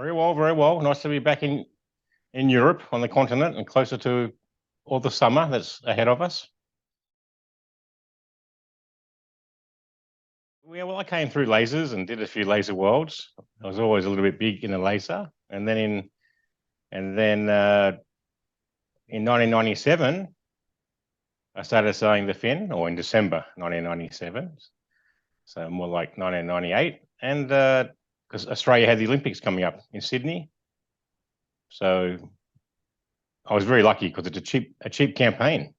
Very well, very well. Nice to be back in Europe on the continent and closer to all the summer that's ahead of us. Yeah, well, I came through lasers and did a few laser worlds. I was always a little bit big in the laser, and then in 1997, I started sailing the fin, or in December 1997, so more like 1998, and because Australia had the Olympics coming up in Sydney, so I was very lucky because it's a cheap campaign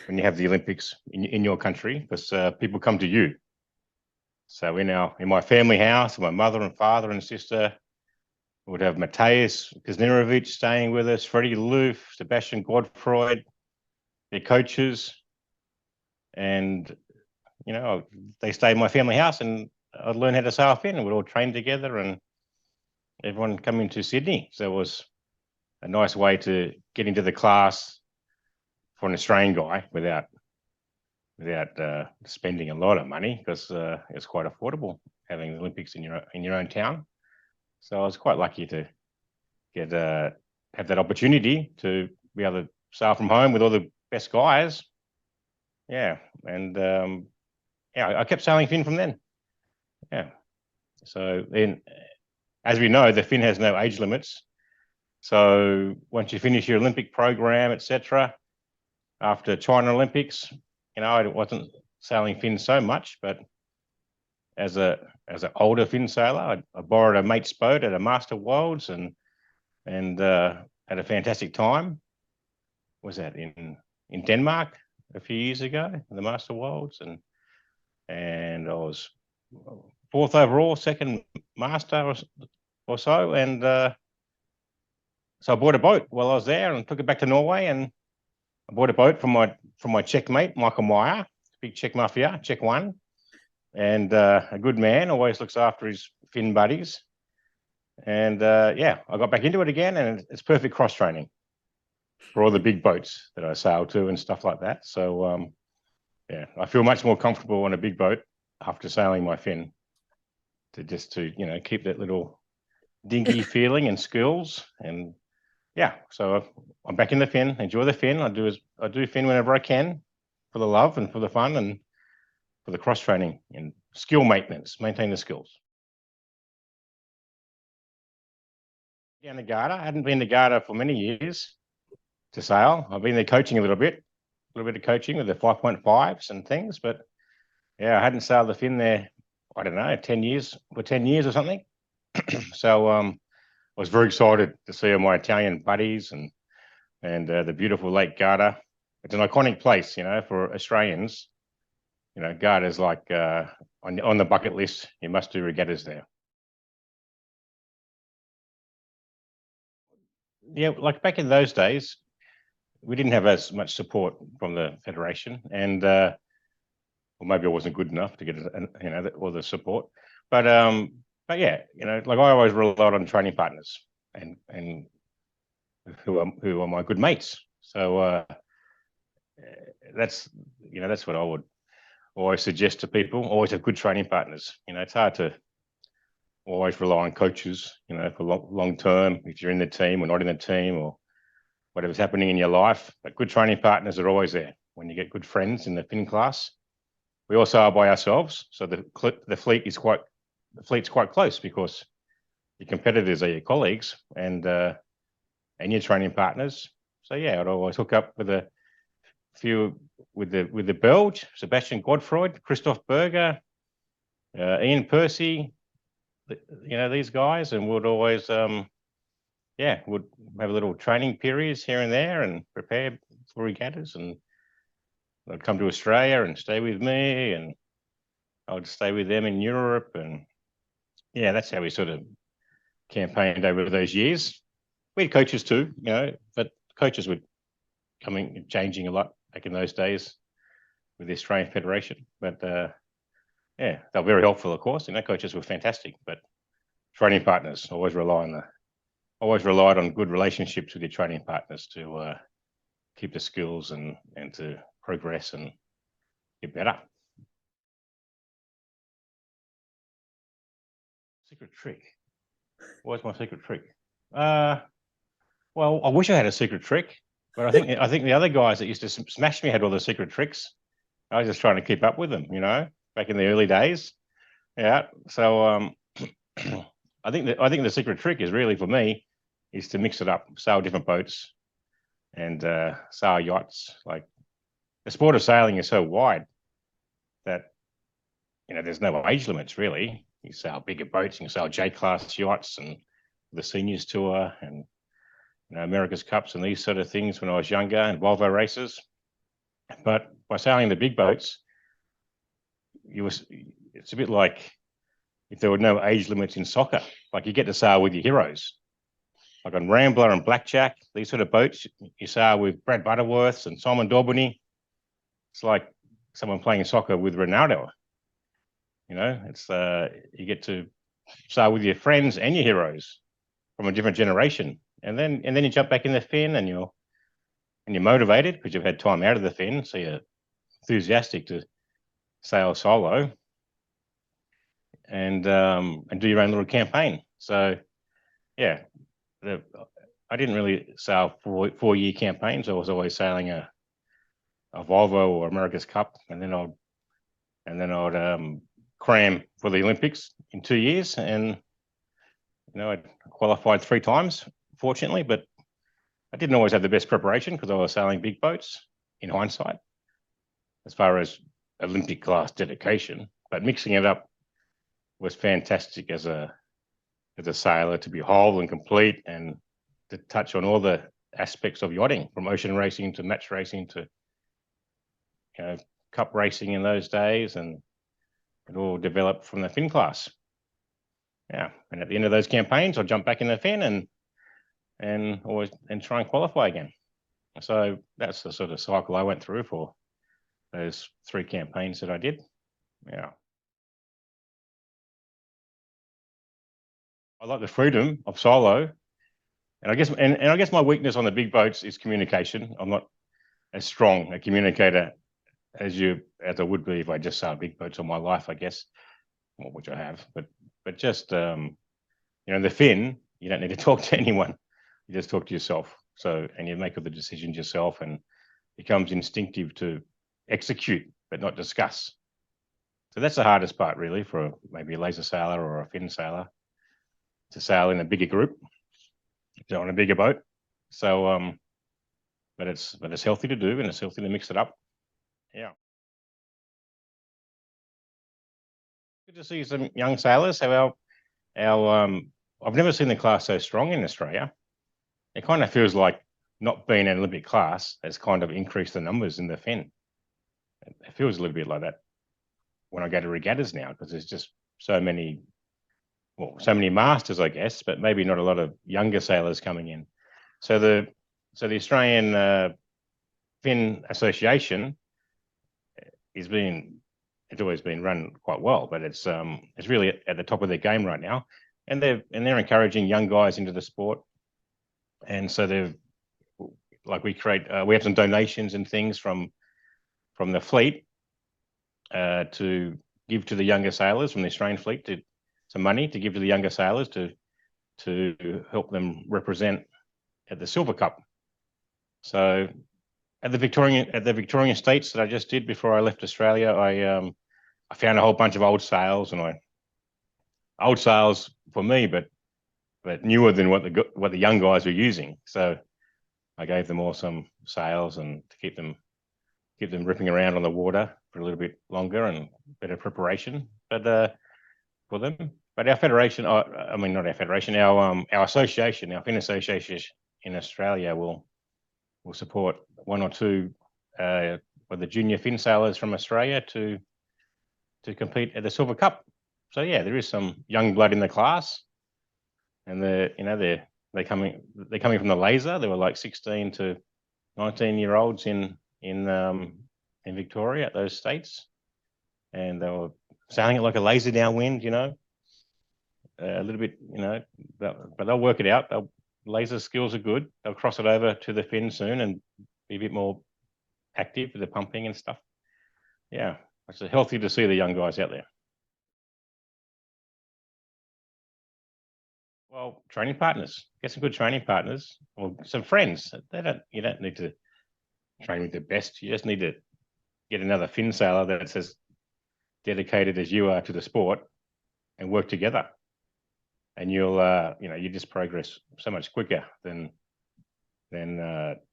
when you have the Olympics in your country, because people come to you. So in my family house, my mother and father and sister would have Mateus Kaznirovic staying with us, Freddie Loof, Sebastian Godfroyd, their coaches, and they stayed in my family house, and I'd learn how to sail fin, and we'd all train together, and everyone coming to Sydney. So it was a nice way to get into the class for an Australian guy without spending a lot of money, because it's quite affordable having the Olympics in your own town. So I was quite lucky to have that opportunity to be able to sail from home with all the best guys. Yeah, and I kept sailing fin from then. Yeah. So then, as we know, the fin has no age limits. So once you finish your Olympic program, etc., after China Olympics, I wasn't sailing fin so much, but as an older fin sailor, I borrowed a mate's boat at a Master Worlds and had a fantastic time. Was that in Denmark a few years ago, the Master Worlds, and I was fourth overall, second master or so, and so I bought a boat while I was there and took it back to Norway, and I bought a boat from my Czech mate, Michael Meyer, big Czech mafia, Czech one, and a good man, always looks after his fin buddies. And I got back into it again, and it's perfect cross training for all the big boats that I sail to and stuff like that. So I feel much more comfortable on a big boat after sailing my fin to keep that little dinky feeling and skills. And so I'm back in the fin, enjoy the fin. I do fin whenever I can, for the love and for the fun and for the cross training and skill maintenance, maintain the skills. Down to Garda, I hadn't been to Garda for many years to sail. I've been there coaching a little bit of coaching with the 5.5s and things, but I hadn't sailed the fin there, I don't know, 10 years or something. So I was very excited to see all my Italian buddies and the beautiful Lake Garda. It's an iconic place, for Australians. Garda's like on the bucket list. You must do regattas there. Yeah, like back in those days, we didn't have as much support from the federation, and or maybe I wasn't good enough to get all the support. But yeah, like I always relied on training partners and who are my good mates. So that's what I would always suggest to people. Always have good training partners. It's hard to always rely on coaches, for long term if you're in the team or not in the team or whatever's happening in your life. But good training partners are always there when you get good friends in the fin class. We also are by ourselves, so the fleet's quite close, because your competitors are your colleagues and your training partners. So I'd always hook up with a few with the Belge, Sebastian Godfroyd, Christoph Berger, Ian Percy, these guys, and we'd always would have a little training periods here and there and prepare for regattas, and they'd come to Australia and stay with me, and I'd stay with them in Europe, and that's how we sort of campaigned over those years. We had coaches too, but coaches were changing a lot back in those days with the Australian Federation. But they were very helpful, of course. Coaches were fantastic, but training partners, always relied on good relationships with your training partners to keep the skills and to progress and get better. Secret trick. What's my secret trick? Well, I wish I had a secret trick, but I think the other guys that used to smash me had all the secret tricks. I was just trying to keep up with them, back in the early days. Yeah. So I think the secret trick is really for me is to mix it up, sail different boats and sail yachts. Like the sport of sailing is so wide that there's no age limits really. You sail bigger boats, you can sail J class yachts and the seniors tour and America's Cups and these sort of things when I was younger and Volvo races. But by sailing the big boats, it's a bit like if there were no age limits in soccer. Like you get to sail with your heroes. Like on Rambler and Blackjack, these sort of boats, you sail with Brad Butterworths and Simon Daubeny. It's like someone playing soccer with Ronaldo. It's you get to sail with your friends and your heroes from a different generation, and then you jump back in the fin and you're motivated because you've had time out of the fin, so you're enthusiastic to sail solo and do your own little campaign. So yeah, I didn't really sail 4-year campaigns. I was always sailing a Volvo or America's Cup, and then I'd cram for the Olympics in 2 years, and I qualified 3 times, fortunately, but I didn't always have the best preparation because I was sailing big boats in hindsight, as far as Olympic class dedication. But mixing it up was fantastic as a sailor, to be whole and complete and to touch on all the aspects of yachting, from ocean racing to match racing to cup racing in those days, and it all developed from the fin class. Yeah, and at the end of those campaigns, I'll jump back in the fin and try and qualify again. So that's the sort of cycle I went through for those 3 campaigns that I did. Yeah. I like the freedom of solo, and I guess my weakness on the big boats is communication. I'm not as strong a communicator as I would be if I just sailed big boats all my life, I guess, which I have. But just the fin, you don't need to talk to anyone. You just talk to yourself. So, and you make all the decisions yourself, and it becomes instinctive to execute but not discuss. So that's the hardest part, really, for maybe a laser sailor or a fin sailor, to sail in a bigger group, on a bigger boat. So, but it's healthy to do, and it's healthy to mix it up. Yeah. Good to see some young sailors. So I've never seen the class so strong in Australia. It kind of feels like not being an Olympic class has kind of increased the numbers in the fin. It feels a little bit like that when I go to regattas now, because there's just so many masters, I guess, but maybe not a lot of younger sailors coming in. So the Australian Fin Association it's always been run quite well, but it's really at the top of their game right now, and they're encouraging young guys into the sport, and so we have some donations and things from the fleet to give to the younger sailors from the Australian fleet, to some money to give to the younger sailors to help them represent at the Silver Cup. So at the Victorian States that I just did before I left Australia, I found a whole bunch of old sails, and old sails for me, but newer than what the young guys were using. So I gave them all some sails, and to keep them ripping around on the water for a little bit longer and better preparation. But for them, but our federation, I mean not our federation, our association, our Fin Association in Australia will support 1 or 2 of the junior fin sailors from Australia to compete at the Silver Cup. So yeah, there is some young blood in the class, and they're coming from the laser. There were like 16 to 19-year-olds in Victoria at those states, and they were sailing it like a laser downwind, a little bit, but they'll work it out. Laser skills are good. They'll cross it over to the fin soon and be a bit more active with the pumping and stuff. Yeah, it's healthy to see the young guys out there. Well, training partners. Get some good training partners or some friends. You don't need to train with the best. You just need to get another fin sailor that's as dedicated as you are to the sport and work together. And you just progress so much quicker than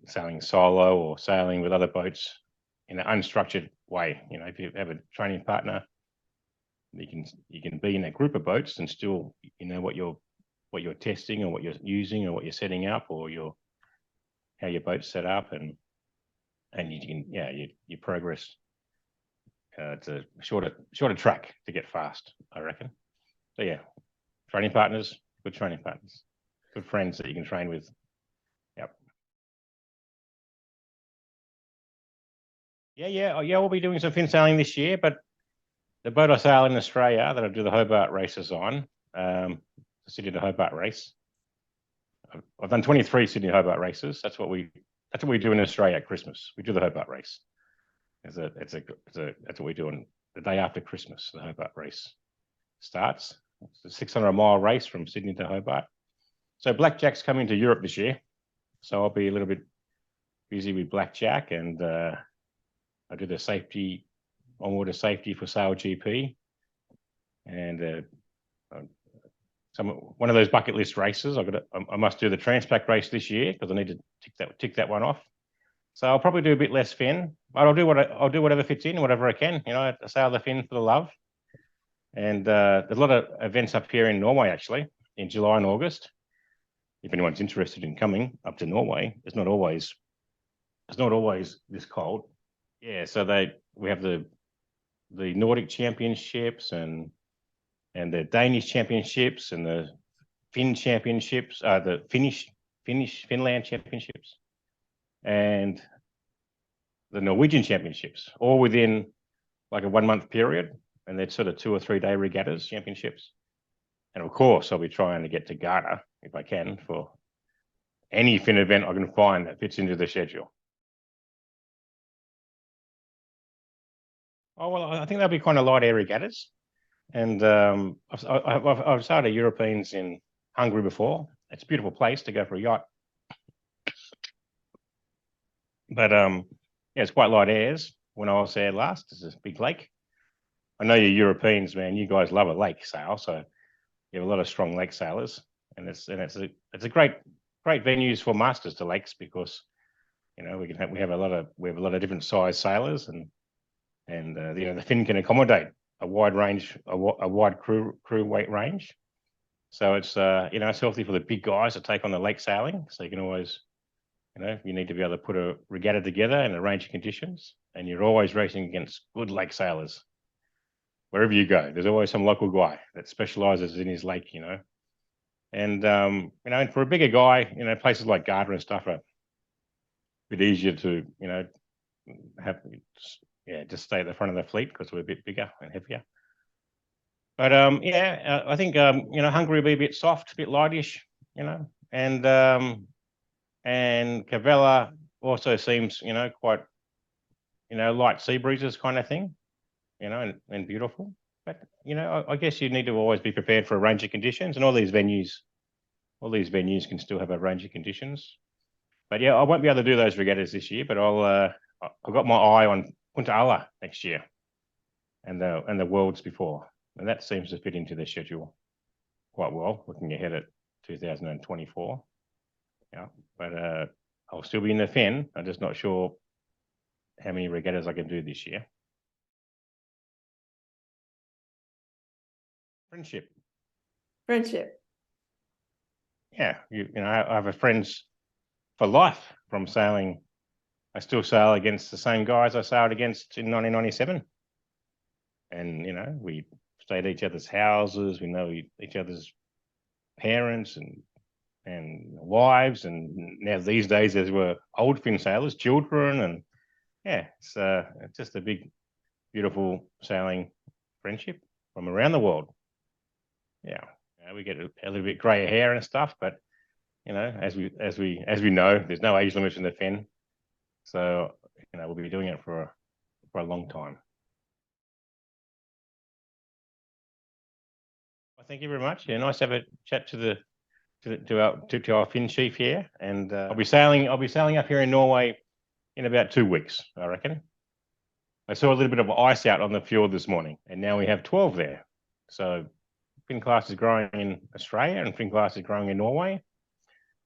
sailing solo or sailing with other boats in an unstructured way. If you have a training partner, you can be in a group of boats and still what you're testing or what you're using or what you're setting up or how your boat's set up, and you progress. It's a shorter track to get fast, I reckon. So yeah, training partners, good training partners, good friends that you can train with. Yep. Yeah. We'll be doing some fin sailing this year, but the boat I sail in Australia that I do the Hobart races on, the Sydney to Hobart race. I've done 23 Sydney Hobart races. That's what we do in Australia at Christmas. We do the Hobart race. That's what we do on the day after Christmas. The Hobart race starts. It's a 600-mile race from Sydney to Hobart. So Blackjack's coming to Europe this year, so I'll be a little bit busy with Blackjack, and I do the safety, on-water safety for Sail GP, and one of those bucket list races. I must do the Transpac race this year because I need to tick that one off. So I'll probably do a bit less fin, but I'll do whatever fits in, whatever I can. I sail the fin for the love. And there's a lot of events up here in Norway, actually, in July and August. If anyone's interested in coming up to Norway, it's not always this cold. Yeah, so we have the Nordic Championships and the Danish Championships and the Finn Championships, the Finland Championships, and the Norwegian Championships, all within like a 1 month period. And they're sort of 2 or 3 day regattas, championships. And of course, I'll be trying to get to Ghana if I can for any fin event I can find that fits into the schedule. Oh, well, I think they'll be kind of light air regattas. And I've sailed Europeans in Hungary before. It's a beautiful place to go for a yacht. But it's quite light airs. When I was there last, it's a big lake. I know you Europeans, man. You guys love a lake sail, so you have a lot of strong lake sailors, and it's a great venues for masters to lakes because we have a lot of different size sailors, and the fin can accommodate a wide range, a wide crew weight range. So it's it's healthy for the big guys to take on the lake sailing. So you can always, you need to be able to put a regatta together in a range of conditions, and you're always racing against good lake sailors. Wherever you go, there's always some local guy that specializes in his lake, and and for a bigger guy, places like Garda and stuff are a bit easier to, just stay at the front of the fleet because we're a bit bigger and heavier. But I think Hungary will be a bit soft, a bit lightish, and Cavella also seems quite light sea breezes kind of thing. And beautiful. But I guess you need to always be prepared for a range of conditions, and all these venues can still have a range of conditions. But yeah, I won't be able to do those regattas this year, but I've got my eye on Punta Ala next year, and the Worlds before, and that seems to fit into their schedule quite well. Looking ahead at 2024, yeah. But I'll still be in the fin. I'm just not sure how many regattas I can do this year. Friendship. Yeah, I have a friends for life from sailing. I still sail against the same guys I sailed against in 1997, and we stayed at each other's houses. We know each other's parents and wives, and now these days there were old fin sailors, children, and yeah, it's just a big, beautiful sailing friendship from around the world. Yeah, we get a little bit grey hair and stuff, but as we know, there's no age limit in the fin, so we'll be doing it for a long time. Well, thank you very much. Yeah, nice to have a chat to the to our fin chief here, and I'll be sailing up here in Norway in about 2 weeks, I reckon. I saw a little bit of ice out on the fjord this morning, and now we have 12 there. So fin class is growing in Australia, and fin class is growing in Norway.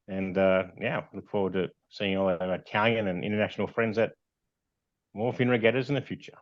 And yeah, look forward to seeing all our Italian and international friends at more fin regattas in the future.